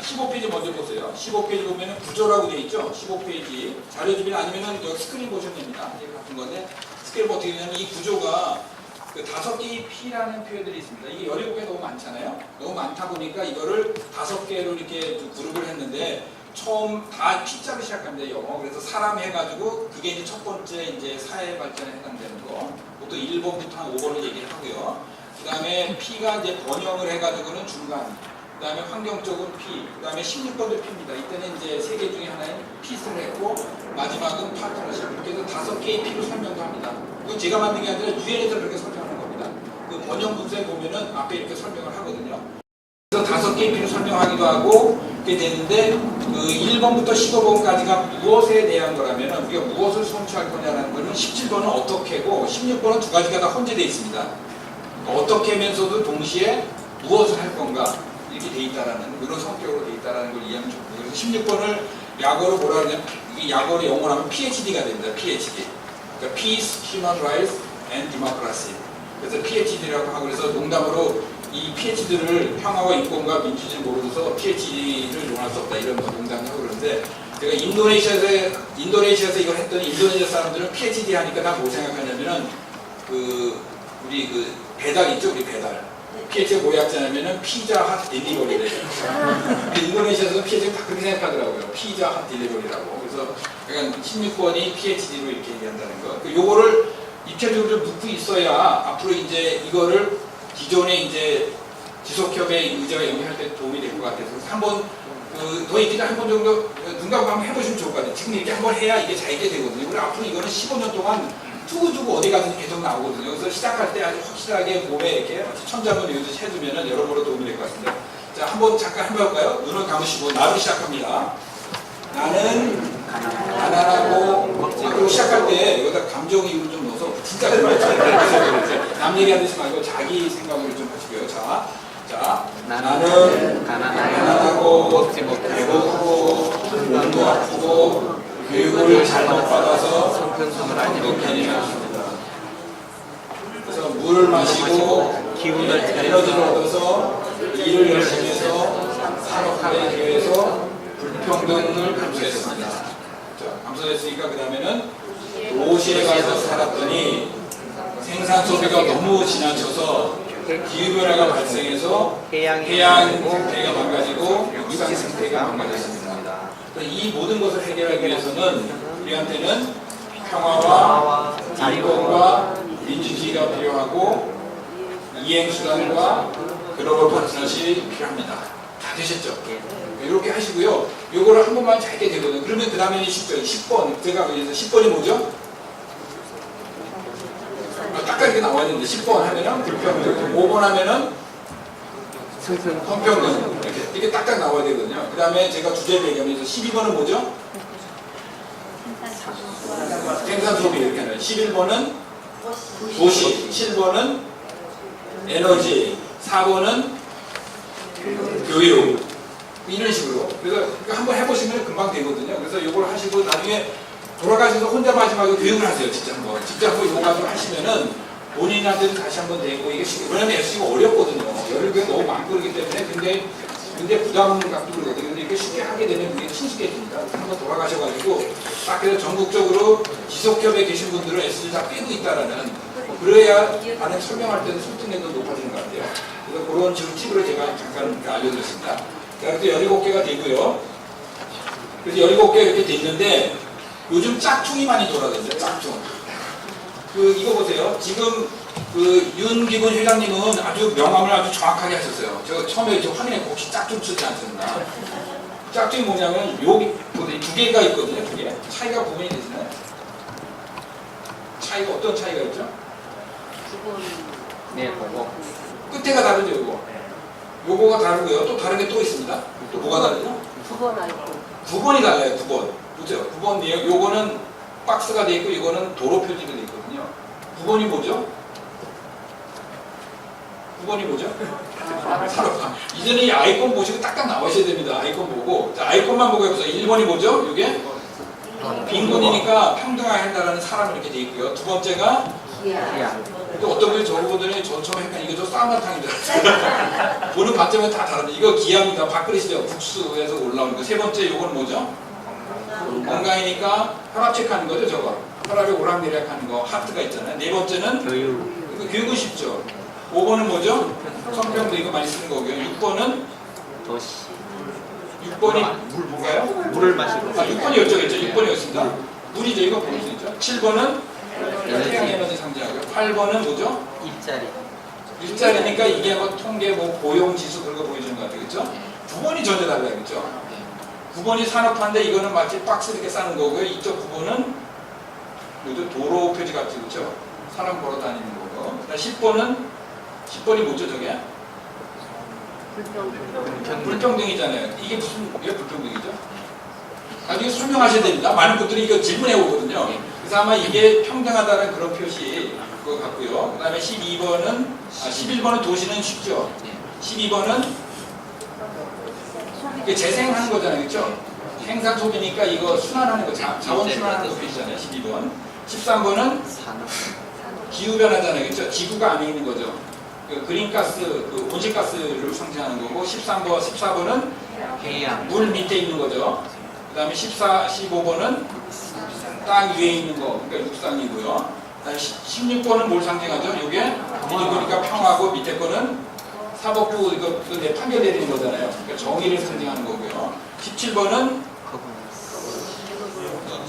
15페이지 먼저 보세요. 15페이지 보면은 구조라고 되어 있죠. 15페이지. 자료집이나 아니면은 여기 스크린 보시면 됩니다. 이게 같은 건데, 스크린 어떻게 되냐면 이 구조가 그 5개의 P라는 표현들이 있습니다. 이게 17개 너무 많잖아요. 너무 많다 보니까 이거를 5개로 이렇게 그룹을 했는데 처음 다 P자로 시작합니다. 영어. 그래서 사람 해가지고 그게 이제 첫 번째 이제 사회 발전에 해당되는 거. 보통 1번부터 한 5번을 얘기를 하고요. 그 다음에 P가 이제 번영을 해가지고는 중간. 그 다음에 환경적은 P. 그 다음에 16번도 P입니다. 이때는 이제 3개 중에 하나인 P를 했고 마지막은 파트너십. 이렇게 해서 5개의 P로 설명도 합니다. 이건 제가 만든 게 아니라 유엔에서 그렇게 설명하는 겁니다. 그 번영 문서에 보면은 앞에 이렇게 설명을 하거든요. 그래서 5개의 P로 설명하기도 하고 이렇게 되는데 그 1번부터 15번까지가 무엇에 대한 거라면 우리가 무엇을 성취할 거냐라는 거는 17번은 어떻게고 16번은 2가지가 다 혼재되어 있습니다. 어떻게 하면서도 동시에 무엇을 할 건가 이렇게 돼 있다라는 이런 성격으로 돼 있다라는 걸 이해하면 좋고 그래서 16번을 약어로 뭐라 그러냐면 이게 약어로 영어로 하면 PhD가 됩니다. PhD. 그러니까 Peace, Human Rights and Democracy. 그래서 PhD라고 하고 그래서 농담으로 이 PhD를 평화와 인권과 민주주의를 모르면서 PhD를 용할 수 없다 이런 농담을 하고 그러는데 제가 인도네시아에서 이걸 했더니 인도네시아 사람들은 PhD 하니까 다 뭐 생각하냐면은 우리 배달 있죠, 우리 배달. PhD가 뭐 약자냐면은 피자 핫 딜리버리래요. 인도네시아에서 PhD가 다 그렇게 생각하더라고요. 피자 핫 딜리버리라고. 그래서 약간 16번이 PhD로 이렇게 얘기한다는 거. 요거를 입체적으로 좀 넣고 있어야 앞으로 이제 이거를 기존에 이제 지속협의 의제와 연계할 때 도움이 될 것 같아서 한번 더 있기는 한 번 정도 눈 감고 한번 해보시면 좋을 것 같아요. 지금 이렇게 한번 해야 이게 잘 있게 되거든요. 그리고 앞으로 이거는 15년 동안 두고두고 어디 가든지 계속 나오거든요. 그래서 시작할 때 아주 확실하게 몸에 이렇게 천장을 이렇게 해두면 여러모로 도움이 될 것 같습니다. 자, 한번 잠깐 해볼까요? 눈을 감으시고 나로 시작합니다. 나는 가난하고 그리고 시작할 때 여기다 감정 이유를 좀 넣어서 진짜 남 얘기하듯이 말고 자기 생각을 좀 하시고요. 자, 나는 가난하고 배고프고 몸도 아프고 교육을 잘못 받아서 성평등을 하십니다. 그래서 물을 마시고 기운을 에너지를 얻어서 일을 열심히 해서 산업화에 기여해서 불평등을 감수했습니다. 자, 감수했으니까 그 다음에는 도시에 가서 살았더니 생산 소비가 너무 지나쳐서 기후변화가 발생해서 해양 생태가 망가지고 육상 생태가 망가졌습니다. 이 모든 것을 해결하기 위해서는 우리한테는 평화와 인권과 민주주의가 필요하고 이행수단과 글로벌 파트너십이 필요합니다. 다 되셨죠? 이렇게 하시고요. 요거를 한 번만 잘 때 되거든요. 그러면 그 다음에는 쉽죠. 10번. 제가 그래서 10번이 뭐죠? 딱 이렇게 나와야 되는데 10번 하면은 불평등, 5번 하면은 성평등 이렇게 딱딱 나와야 되거든요. 그 다음에 제가 주제를 얘기하면서 12번은 뭐죠? 생산 소비 이렇게 하면 11번은 도시, 7번은 에너지, 4번은 교육 이런 식으로. 그래서 한번 해보시면 금방 되거든요. 그래서 이걸 하시고 나중에 돌아가셔서 혼자만 하지 말고 교육을 하세요. 직접 한번 이거 가지고 하시면은 본인한테도 다시 한번 되고 이게 왜냐면 SC가 어렵거든요. 여러 너무 많고 그러기 때문에 근데 부담 갖고 그러거든요. 근데 이렇게 쉽게 하게 되면 그게 친숙해집니다. 한번 돌아가셔가지고 딱 그래서 전국적으로 지속협에 계신 분들은 SC를 다 빼고 있다라는 그래야 나는 설명할 때는 설득력도 높아지는 것 같아요. 그래서 그런 지금 팁으로 제가 잠깐 알려드렸습니다. 자, 그래서 17개가 되고요. 그래서 17개 이렇게 돼 있는데 요즘 짝퉁이 많이 돌아다니죠. 짝퉁. 이거 보세요. 지금 윤기분 회장님은 아주 명함을 아주 정확하게 하셨어요. 제가 처음에 확인했고 혹시 짝퉁 쓰지 않습니다. 짝퉁이 뭐냐면 여기 두 개가 있거든요. 두 개. 차이가 구분이 되시나요? 차이가 어떤 차이가 있죠?
네, 그거.
끝에가 다르죠, 요거. 요거가 다르고요. 또 다른 게 또 있습니다. 또 뭐가 다르죠?
9번 아이고.
9번이 달라요, 9번. 그죠? 9번, 요거는 박스가 돼 있고, 이거는 도로 표지가 돼 있거든요. 9번이 뭐죠? 9번이 뭐죠? 산업화. 이제는 이 아이콘 보시고 딱딱 나오셔야 됩니다. 아이콘 보고. 자, 아이콘만 보고 해보세요. 1번이 뭐죠? 이게? 빈곤이니까 평등화한다라는 사람이 이렇게 돼 있고요. 두 번째가
기야.
또 어떤 분이 저거 보더니 저 처음에 약간 이거 저 쌍화탕인 줄 알았어요. 보는 관점은 다 다른데 이거 기압입니다. 밥그릇이죠. 국수에서 올라오는 거. 세 번째 요건 뭐죠? 건강이니까 혈압 체크하는 거죠. 저거. 혈압이 오락내리락 하는 거. 하트가 있잖아요. 네 번째는 교육은 쉽죠. 5번은 뭐죠? 성평등 이거 많이 쓰는 거고요. 6번은
도시.
6번이 뭐가요?
물을 마시고.
6번이 여쭤겠죠. 6번이었습니다. 물이죠. 이거 볼 수 있죠. 7번은 태양 에너지 상징하고요. 8번은 뭐죠?
일자리.
일자리니까 이게 뭐 통계, 뭐 고용 지수 그런 거 보여주는 것 같아요. 그렇죠? 9번이 전혀 달라요. 그렇죠? 9번이 산업화인데 이거는 마치 박스 이렇게 싸는 거고요. 이쪽 9번은 뭐죠? 도로 표지 같죠. 그렇죠? 사람 걸어 다니는 거고. 10번이 뭐죠, 저게? 불평등이잖아요. 이게 무슨 왜 불평등이죠? 나중에 설명하셔야 됩니다. 많은 분들이 이거 질문해 오거든요. 그래서 아마 이게 평등하다는 그런 표시 그거 같고요. 그 다음에 11번은 도시는 쉽죠. 12번은 이게 재생하는 거잖아요. 그렇죠? 생산 소비니까 이거 순환하는 거, 자원 순환하는 거 표시잖아요. 12번. 13번은 기후변화잖아요. 그렇죠? 지구가 안에 있는 거죠. 그 그린가스, 그 온실가스를 상징하는 거고 14번은
해양.
물 밑에 있는 거죠. 그 다음에 15번은 땅 위에 있는 거, 그러니까 육상이고요. 16번은 뭘 상징하죠? 이게 그러니까 평화고 밑에 거는 사법부 이거 판결 내리는 거잖아요. 그러니까 정의를 상징하는 거고요.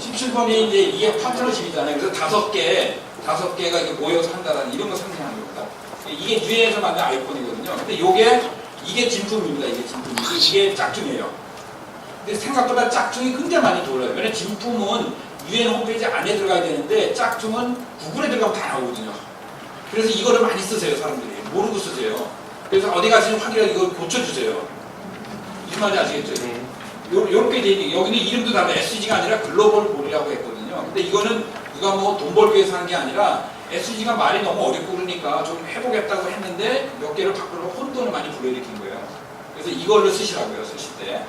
17번이 이제 이게 파트너십이잖아요. 그래서 다섯 개가 이렇게 모여서 한다라는 이런 거 상징하는 겁니다. 이게 유엔에서 만든 아이콘이거든요. 근데 이게 진품입니다. 이게 짝퉁이에요. 근데 생각보다 짝퉁이 굉장히 많이 돌아요. 왜냐면 진품은 유엔 홈페이지 안에 들어가야 되는데 짝퉁은 구글에 들어가면 다 나오거든요. 그래서 이거를 많이 쓰세요, 사람들이. 모르고 쓰세요. 그래서 어디 가시면 확인해서 이걸 고쳐주세요. 무슨 말인지 아시겠죠?
네.
요렇게 돼 있는, 여기는 이름도 다르고 SG가 아니라 글로벌 볼이라고 했거든요. 근데 이거는 누가 뭐 돈 벌기 위해서 하는 게 아니라 SG가 말이 너무 어렵고 그러니까 좀 해보겠다고 했는데 몇 개를 바꾸려고 혼돈을 많이 불러일으킨 거예요. 그래서 이걸로 쓰시라고요, 쓰실 때.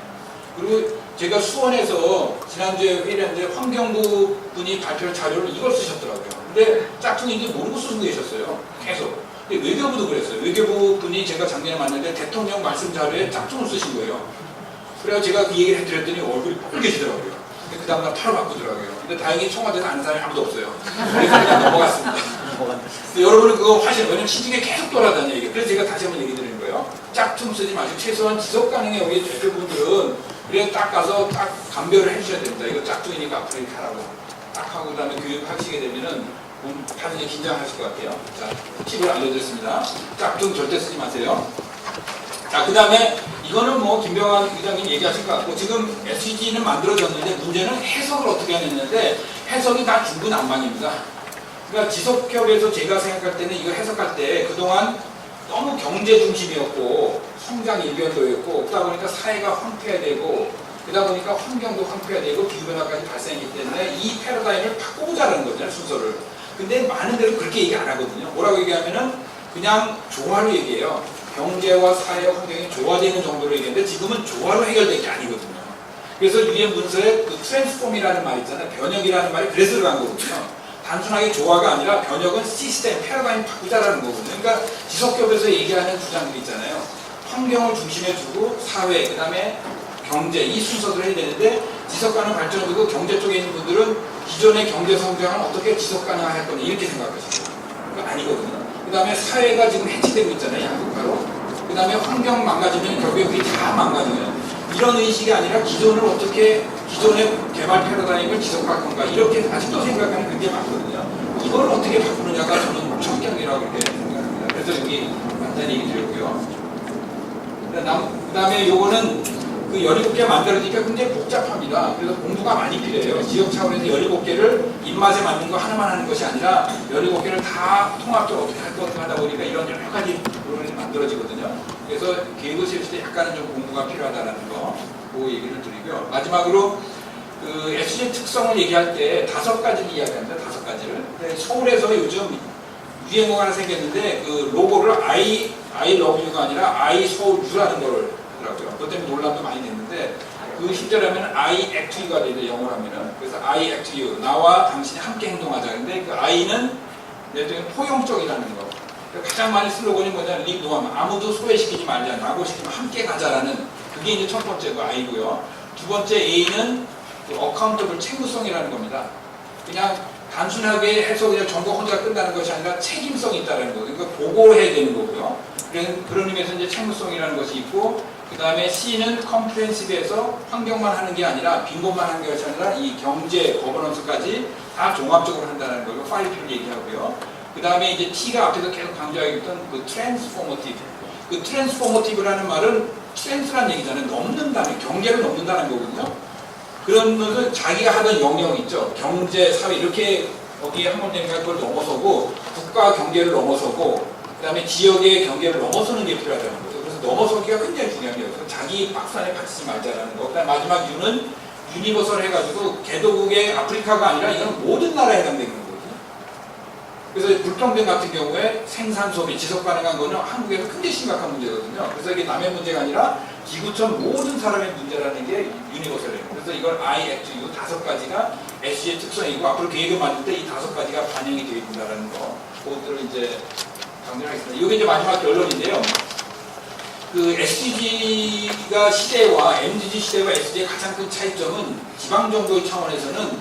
그리고 제가 수원에서 지난주에 회의를 했는데 환경부 분이 발표한 자료를 이걸 쓰셨더라고요. 근데 짝퉁인지 모르고 쓰고 계셨어요. 계속. 근데 외교부도 그랬어요. 외교부 분이 제가 작년에 만났는데 대통령 말씀 자료에 짝퉁을 쓰신 거예요. 그래서 제가 그 얘기를 해드렸더니 얼굴이 빨개지더라고요. 그 다음날 바로 바꾸더라고요. 근데 다행히 청와대에서 아는 사람이 아무도 없어요. 그래서 그냥 넘어갔습니다. 여러분은 그거 하시는, 왜냐면 시중에 계속 돌아다녀요. 이게. 그래서 제가 다시 한번 얘기 드리는 거예요. 짝퉁 쓰지 마시고 최소한 지속 가능해 우리 대표분들은 그래 딱 가서 딱 감별을 해주셔야 됩니다. 이거 짝퉁이니까 앞으로 이렇게 하라고. 딱 하고 그다음에 교육하시게 되면은 하느니 긴장하실 것 같아요. 자, 팁을 알려드렸습니다. 짝퉁 절대 쓰지 마세요. 자, 그 다음에 이거는 뭐 김병환 의장님 얘기하실 것 같고 지금 SG는 만들어졌는데 문제는 해석을 어떻게 하느냐인데 해석이 다 중구난방입니다. 그러니까 지속협에서 제가 생각할 때는 이거 해석할 때 그동안 너무 경제 중심이었고 성장 일변도였고 그러다 보니까 사회가 황폐화되고 그러다 보니까 환경도 황폐화되고 기후변화까지 발생했기 때문에 이 패러다임을 바꿔보자는 거잖아요, 순서를. 근데 많은 데는 그렇게 얘기 안 하거든요. 뭐라고 얘기하면은 그냥 조화로 얘기해요. 경제와 사회와 환경이 조화되는 정도로 얘기했는데 지금은 조화로 해결된 게 아니거든요. 그래서 유엔 문서에 그 트랜스폼이라는 말 있잖아요. 변혁이라는 말이 그래서 들어간 거거든요. 단순하게 조화가 아니라 변혁은 시스템, 패러다임 바꾸자라는 거거든요. 그러니까 지속협에서 얘기하는 주장들이 있잖아요. 환경을 중심에 두고 사회, 그 다음에 경제, 이 순서대로 해야 되는데 지속가능 발전을 두고 경제 쪽에 있는 분들은 기존의 경제 성장을 어떻게 지속가능할 거냐 이렇게 생각하시죠. 그거 아니거든요. 그 다음에 사회가 지금 해치되고 있잖아요, 양극화로. 그 다음에 환경 망가지면 결국에 그게 다 망가져요. 이런 의식이 아니라 기존을 어떻게, 기존의 개발 패러다임을 지속할 건가, 이렇게 아직도 생각하는 그게 많거든요. 이걸 어떻게 바꾸느냐가 저는 청경이라고 이렇게 생각합니다. 그래서 여기 간단히 얘기 드렸고요. 그 다음에 요거는 그 17개 만들어지니까 굉장히 복잡합니다. 그래서 공부가 많이 필요해요. 지역 차원에서 17개를 입맛에 맞는 거 하나만 하는 것이 아니라 17개를 다 통합적으로 어떻게 할 것 하다 보니까 이런 여러 가지 프로그램이 만들어지거든요. 그래서 계획을 세울 때 약간은 좀 공부가 필요하다는 거, 그 얘기를 드리고요. 마지막으로 그 SG 특성을 얘기할 때 5가지를 이야기합니다. 5가지를. 서울에서 요즘 유행어가 하나 생겼는데 그 로고를 I love you가 아니라 I 서울 U라는 걸 하더라고요. 그것 때문에 논란도 많이 됐는데 그 실제로는 I act you가 되죠, 영어로 하면은. 그래서 I act you, 나와 당신이 함께 행동하자. 근데 그 I는 예를 들면 포용적이라는 거. 가장 많이 슬로건이 뭐냐, live no harm, 아무도 소외시키지 말자, 나고 시키면 함께 가자라는 그게 이제 첫 번째 그 I고요. 두 번째 A는 그 accountable, 책무성이라는 겁니다. 그냥 단순하게 해서 그냥 정보 혼자 끝나는 것이 아니라 책임성이 있다는 거. 그러니까 보고해야 되는 거고요. 그런 의미에서 이제 책무성이라는 것이 있고, 그 다음에 C는 컴프레hensive에서 환경만 하는 게 아니라 빈곤만 하는 것이 아니라 이 경제, 거버넌스까지 다 종합적으로 한다는 걸 5P를 얘기하고요. 그 다음에 이제 T가 앞에서 계속 강조하겠던 그 트랜스포머티브. 그 트랜스포머티브라는 말은 트랜스라는 얘기잖아요. 넘는다는, 경계를 넘는다는 거거든요. 그런 것은 자기가 하던 영역 있죠. 경제, 사회 이렇게 거기에 한번되니까 그걸 넘어서고 국가 경계를 넘어서고 그 다음에 지역의 경계를 넘어서는 게 필요하다는 거죠. 그래서 넘어서기가 굉장히 중요한 거예요. 자기 박스 안에 갇히지 말자라는 거. 그 다음 마지막 U는 유니버설 해가지고 개도국의 아프리카가 아니라 이건 모든 나라에 해당되는 거거든요. 그래서 불평등 같은 경우에 생산 소비, 지속 가능한 거는 한국에서 굉장히 심각한 문제거든요. 그래서 이게 남의 문제가 아니라 지구촌 모든 사람의 문제라는 게 유니버설이에요. 그래서 이걸 I act you 5가지가 SG의 특성이고 앞으로 계획을 만들 때 이 5가지가 반영이 되어 있다는 거. 그것들을 이제 강조하겠습니다. 이게 이제 마지막 결론인데요. 그 SDG가 시대와 MDG 시대와 SDG의 가장 큰 차이점은 지방정부 차원에서는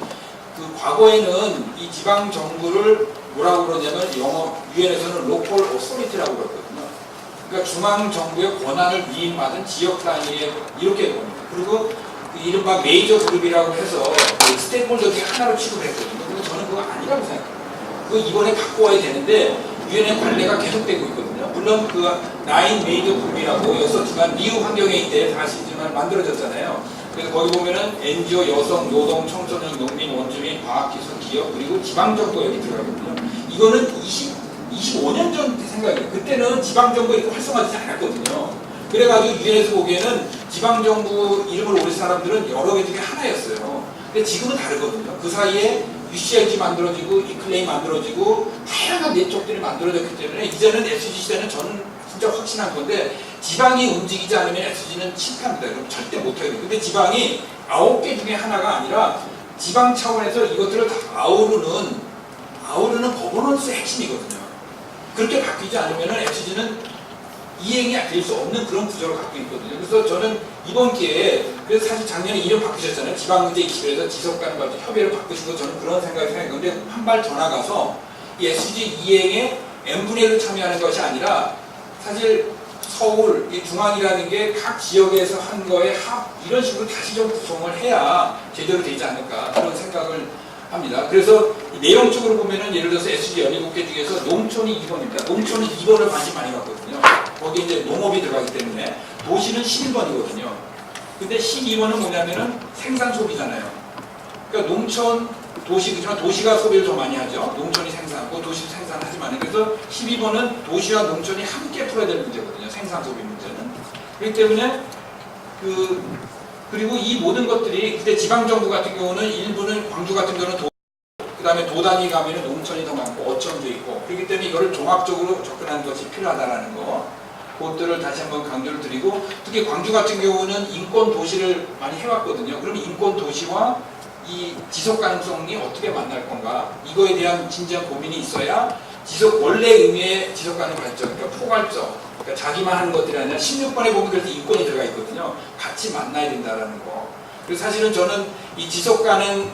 그 과거에는 이 지방정부를 뭐라고 그러냐면 영어 유엔에서는 로컬 오소리티라고 그러거든요. 그러니까 중앙정부의 권한을 위임받은 지역 단위에 이렇게 봅니다. 그리고 그 이른바 메이저 그룹이라고 해서 그 스테이크홀더 중에 하나로 취급을 했거든요. 근데 저는 그거 아니라고 생각해요. 그거 이번에 바꿔야 되는데 유엔의 관례가 계속되고 있거든요. 물론 그 나인 메이저 그룹이라고 였었지만 미국 환경에 이때 다시지만 만들어졌잖아요. 그래서 거기 보면은 NGO, 여성, 노동, 청소년, 농민, 원주민, 과학기술, 기업 그리고 지방정부 여기 들어가거든요. 이거는 25년 전 생각이에요. 그때는 지방정부 이렇게 활성화되지 않았거든요. 그래가지고 유엔에서 보기에는 지방정부 이름을 올린 사람들은 여러 개 중에 하나였어요. 근데 지금은 다르거든요. 그 사이에 UCLG 만들어지고 이클레이 만들어지고 다양한 네트워크들이 만들어졌기 때문에 이제는 SDG 시대는 저는 진짜 확신한 건데 지방이 움직이지 않으면 SDG는 실패합니다. 그럼 절대 못해요. 근데 지방이 9개 중에 하나가 아니라 지방 차원에서 이것들을 다 아우르는 거버넌스의 핵심이거든요. 그렇게 바뀌지 않으면 SDG는 이행이 될 수 없는 그런 구조를 갖고 있거든요. 그래서 저는 이번 기회에 그래서 사실 작년에 이름 바꾸셨잖아요. 지방문제 21에서 지속가능과 협의를 바꾸신 거 저는 그런 생각이 생각했는데 한 발 더 나가서 이 SDG 이행에 n분의 1로 참여하는 것이 아니라 사실 서울, 이 중앙이라는 게 각 지역에서 한 거에 합 이런 식으로 다시 좀 구성을 해야 제대로 되지 않을까 그런 생각을 합니다. 그래서 내용적으로 보면은 예를 들어서 SDG 17개 중에서 농촌이 2번입니다. 농촌은 2번을 관심 많이 갖거든요. 거기 이제 농업이 들어가기 때문에 도시는 11번이거든요. 근데 12번은 뭐냐면은 생산 소비잖아요. 그러니까 농촌, 도시, 그지만 도시가 소비를 더 많이 하죠. 농촌이 생산하고 도시도 생산하지만. 그래서 12번은 도시와 농촌이 함께 풀어야 될 문제거든요. 생산 소비 문제는. 그렇기 때문에 그리고 이 모든 것들이 그때 지방정부 같은 경우는 일부는 광주 같은 경우는 그 다음에 도단위 가면은 농촌이 더 많고 어촌도 있고 그렇기 때문에 이거를 종합적으로 접근하는 것이 필요하다는 거 그것들을 다시 한번 강조를 드리고 특히 광주 같은 경우는 인권 도시를 많이 해왔거든요. 그럼 인권 도시와 이 지속 가능성이 어떻게 만날 건가 이거에 대한 진지한 고민이 있어야 원래 의미의 지속 가능 발전 그러니까 포괄적 그러니까 자기만 하는 것들이 아니라 16번에 보면 그래서 인권이 들어가 있거든요. 같이 만나야 된다라는 거. 그래서 사실은 저는 이 지속 가능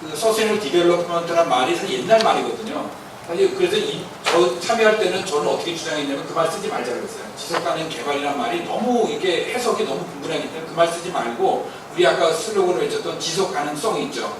그 서스테이너블 디벨롭먼트라는 말이 사실 옛날 말이거든요. 사실 그래서 저 참여할 때는 저는 어떻게 주장했냐면 그 말 쓰지 말자 그랬어요. 지속 가능 개발이라는 말이 너무 이렇게 해석이 너무 분분하기 때문에 그 말 쓰지 말고 우리 아까 슬로건을 외쳤던 지속 가능성이 있죠.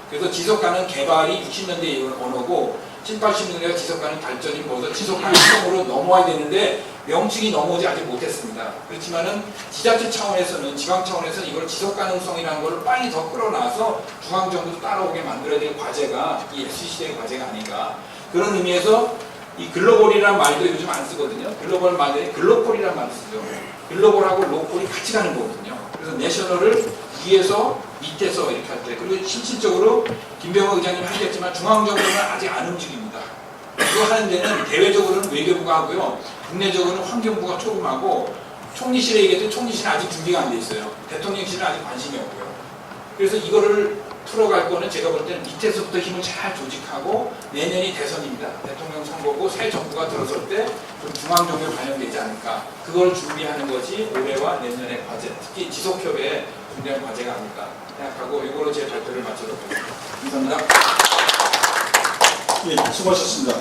그래서 지속 가능 개발이 60년대 언어고 7, 80년대가 지속 가능 발전이 뭐서 지속 가능성으로 넘어와야 되는데 명칭이 넘어오지 아직 못했습니다. 그렇지만은 지자체 차원에서는 지방 차원에서는 이걸 지속 가능성이라는 걸 빨리 더 끌어놔서 중앙정부도 따라오게 만들어야 될 과제가 이 SDG 시대의 과제가 아닌가. 그런 의미에서 이 글로벌이라는 말도 요즘 안 쓰거든요. 글로벌 말에 글로폴이라는 말을 쓰죠. 글로벌하고 로컬이 같이 가는 거거든요. 그래서 내셔널을 위에서 밑에서 이렇게 할 때 그리고 실질적으로 김병호 의장님 하셨지만 중앙정부는 아직 안 움직입니다. 이거 하는 데는 대외적으로는 외교부가 하고요. 국내적으로는 환경부가 초금하고 총리실에 얘기했더니 총리실은 아직 준비가 안 돼 있어요. 대통령실은 아직 관심이 없고요. 그래서 이거를 풀어갈 거는 제가 볼 때는 밑에서부터 힘을 잘 조직하고 내년이 대선입니다. 대통령 선거고 새 정부가 들어설 때 좀 중앙정부에 반영되지 않을까. 그걸 준비하는 것이 올해와 내년의 과제, 특히 지속협의의 중요한 과제가 아닐까 생각하고 이걸로 제 발표를 마치도록 하겠습니다. 감사합니다.
예, 수고하셨습니다.